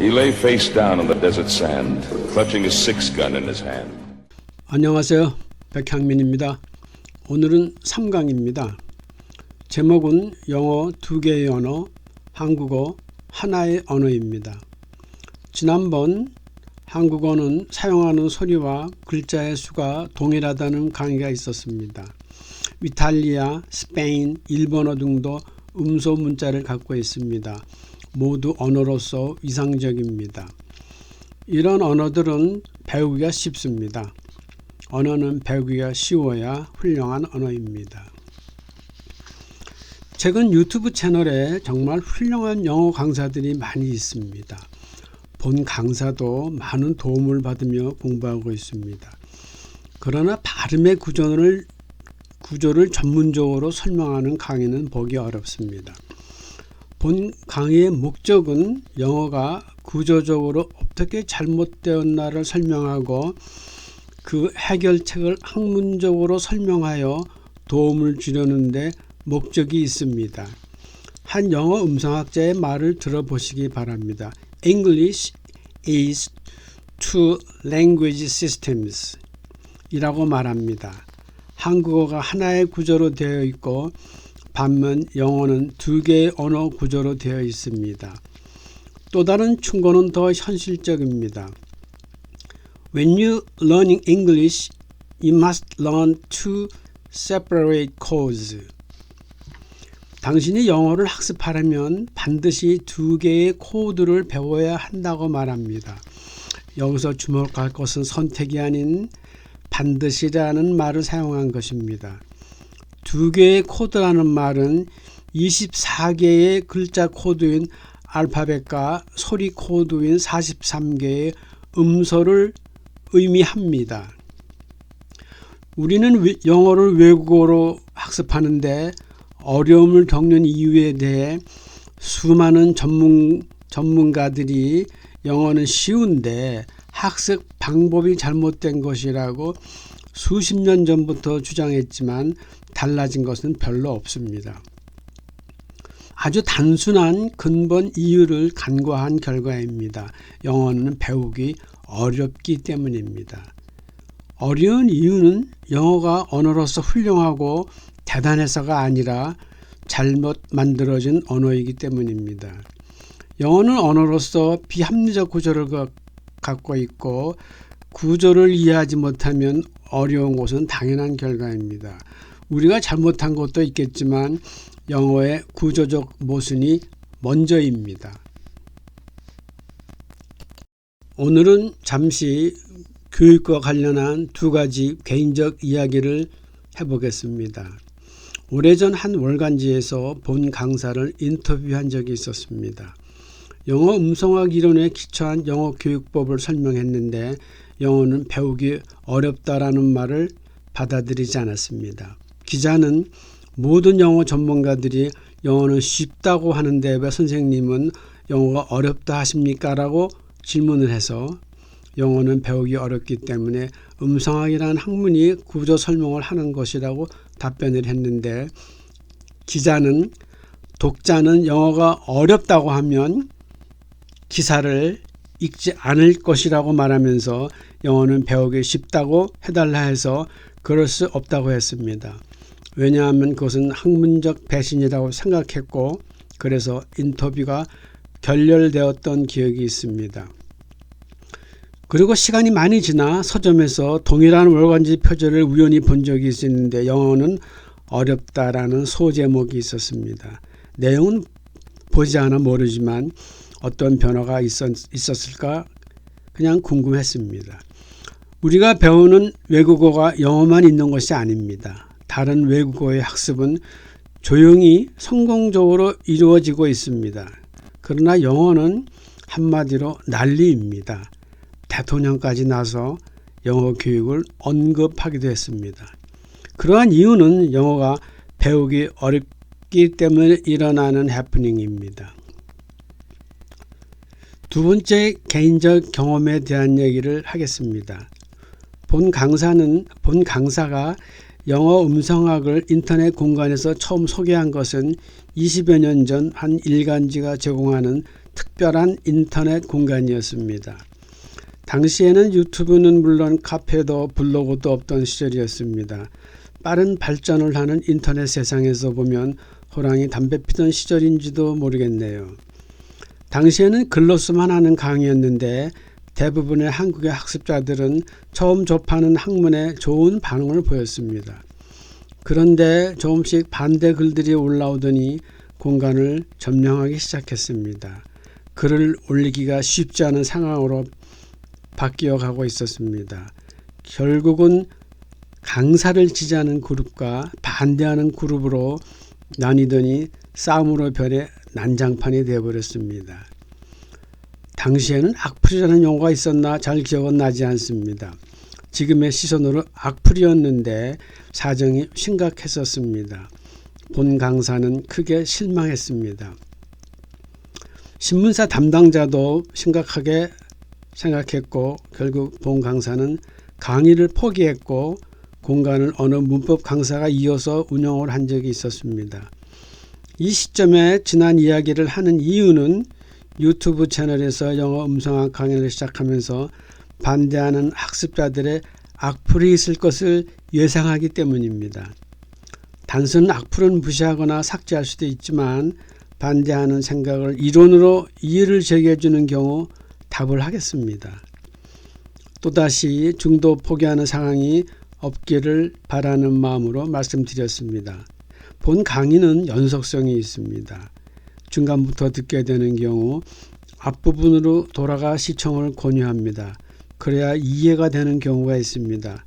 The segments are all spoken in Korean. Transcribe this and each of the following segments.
He lay face down on the desert sand, clutching a six-gun in his hand. 안녕하세요. 백향민입니다. 오늘은 3강입니다. 제목은 영어 2개의 언어, 한국어 하나의 언어입니다. 지난번 한국어는 사용하는 소리와 글자의 수가 동일하다는 강의가 있었습니다. 이탈리아, 스페인, 일본어 등도 음소 문자를 갖고 있습니다. 모두 언어로서 이상적입니다. 이런 언어들은 배우기가 쉽습니다. 언어는 배우기가 쉬워야 훌륭한 언어입니다. 최근 유튜브 채널에 정말 훌륭한 영어 강사들이 많이 있습니다. 본 강사도 많은 도움을 받으며 공부하고 있습니다. 그러나 발음의 구조를 전문적으로 설명하는 강의는 보기 어렵습니다. 본 강의의 목적은 영어가 구조적으로 어떻게 잘못되었나를 설명하고 그 해결책을 학문적으로 설명하여 도움을 주려는 데 목적이 있습니다. 한 영어 음성학자의 말을 들어보시기 바랍니다. English is two language systems 이라고 말합니다. 한국어가 하나의 구조로 되어 있고 반면 영어는 2개의 언어 구조로 되어 있습니다. 또 다른 충고는 더 현실적입니다. When you learning English, you must learn two separate codes. 당신이 영어를 학습하려면 반드시 2개의 코드를 배워야 한다고 말합니다. 여기서 주목할 것은 선택이 아닌 반드시라는 말을 사용한 것입니다. 2개의 코드라는 말은 24개의 글자 코드인 알파벳과 소리 코드인 43개의 음소를 의미합니다. 우리는 영어를 외국어로 학습하는데 어려움을 겪는 이유에 대해 수많은 전문가들이 영어는 쉬운데 학습 방법이 잘못된 것이라고 수십 년 전부터 주장했지만 달라진 것은 별로 없습니다. 아주 단순한 근본 이유를 간과한 결과입니다. 영어는 배우기 어렵기 때문입니다. 어려운 이유는 영어가 언어로서 훌륭하고 대단해서가 아니라 잘못 만들어진 언어이기 때문입니다. 영어는 언어로서 비합리적 구조를 갖고 있고 구조를 이해하지 못하면 어려운 것은 당연한 결과입니다. 우리가 잘못한 것도 있겠지만 영어의 구조적 모순이 먼저입니다. 오늘은 잠시 교육과 관련한 2가지 개인적 이야기를 해보겠습니다. 오래전 한 월간지에서 본 강사를 인터뷰한 적이 있었습니다. 영어 음성학 이론에 기초한 영어 교육법을 설명했는데 영어는 배우기 어렵다라는 말을 받아들이지 않았습니다. 기자는 모든 영어 전문가들이 영어는 쉽다고 하는데 왜 선생님은 영어가 어렵다 하십니까? 라고 질문을 해서 영어는 배우기 어렵기 때문에 음성학이라는 학문이 구조 설명을 하는 것이라고 답변을 했는데 기자는 독자는 영어가 어렵다고 하면 기사를 읽지 않을 것이라고 말하면서 영어는 배우기 쉽다고 해달라 해서 그럴 수 없다고 했습니다. 왜냐하면 그것은 학문적 배신이라고 생각했고 그래서 인터뷰가 결렬되었던 기억이 있습니다. 그리고 시간이 많이 지나 서점에서 동일한 월간지 표지를 우연히 본 적이 있었는데 영어는 어렵다라는 소제목이 있었습니다. 내용은 보지 않아 모르지만 어떤 변화가 있었을까 그냥 궁금했습니다. 우리가 배우는 외국어가 영어만 있는 것이 아닙니다. 다른 외국어의 학습은 조용히 성공적으로 이루어지고 있습니다. 그러나 영어는 한마디로 난리입니다. 대통령까지 나서 영어 교육을 언급하기도 했습니다. 그러한 이유는 영어가 배우기 어렵기 때문에 일어나는 해프닝입니다. 2번째 개인적 경험에 대한 얘기를 하겠습니다. 본 강사가 영어 음성학을 인터넷 공간에서 처음 소개한 것은 20여 년 전 한 일간지가 제공하는 특별한 인터넷 공간이었습니다. 당시에는 유튜브는 물론 카페도 블로그도 없던 시절이었습니다. 빠른 발전을 하는 인터넷 세상에서 보면 호랑이 담배 피던 시절인지도 모르겠네요. 당시에는 글로서만 하는 강의였는데 대부분의 한국의 학습자들은 처음 접하는 학문에 좋은 반응을 보였습니다. 그런데 조금씩 반대 글들이 올라오더니 공간을 점령하기 시작했습니다. 글을 올리기가 쉽지 않은 상황으로 바뀌어가고 있었습니다. 결국은 강사를 지지하는 그룹과 반대하는 그룹으로 나뉘더니 싸움으로 변해 난장판이 되어버렸습니다. 당시에는 악플이라는 용어가 있었나 잘 기억은 나지 않습니다. 지금의 시선으로 악플이었는데 사정이 심각했었습니다. 본 강사는 크게 실망했습니다. 신문사 담당자도 심각하게 생각했고 결국 본 강사는 강의를 포기했고 공간을 어느 문법 강사가 이어서 운영을 한 적이 있었습니다. 이 시점에 지난 이야기를 하는 이유는 유튜브 채널에서 영어 음성학 강의를 시작하면서 반대하는 학습자들의 악플이 있을 것을 예상하기 때문입니다. 단순 악플은 무시하거나 삭제할 수도 있지만 반대하는 생각을 이론으로 이의를 제기해 주는 경우 답을 하겠습니다. 또다시 중도 포기하는 상황이 없기를 바라는 마음으로 말씀드렸습니다. 본 강의는 연속성이 있습니다. 중간부터 듣게 되는 경우 앞부분으로 돌아가 시청을 권유합니다. 그래야 이해가 되는 경우가 있습니다.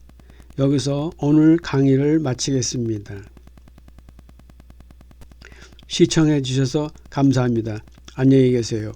여기서 오늘 강의를 마치겠습니다. 시청해 주셔서 감사합니다. 안녕히 계세요.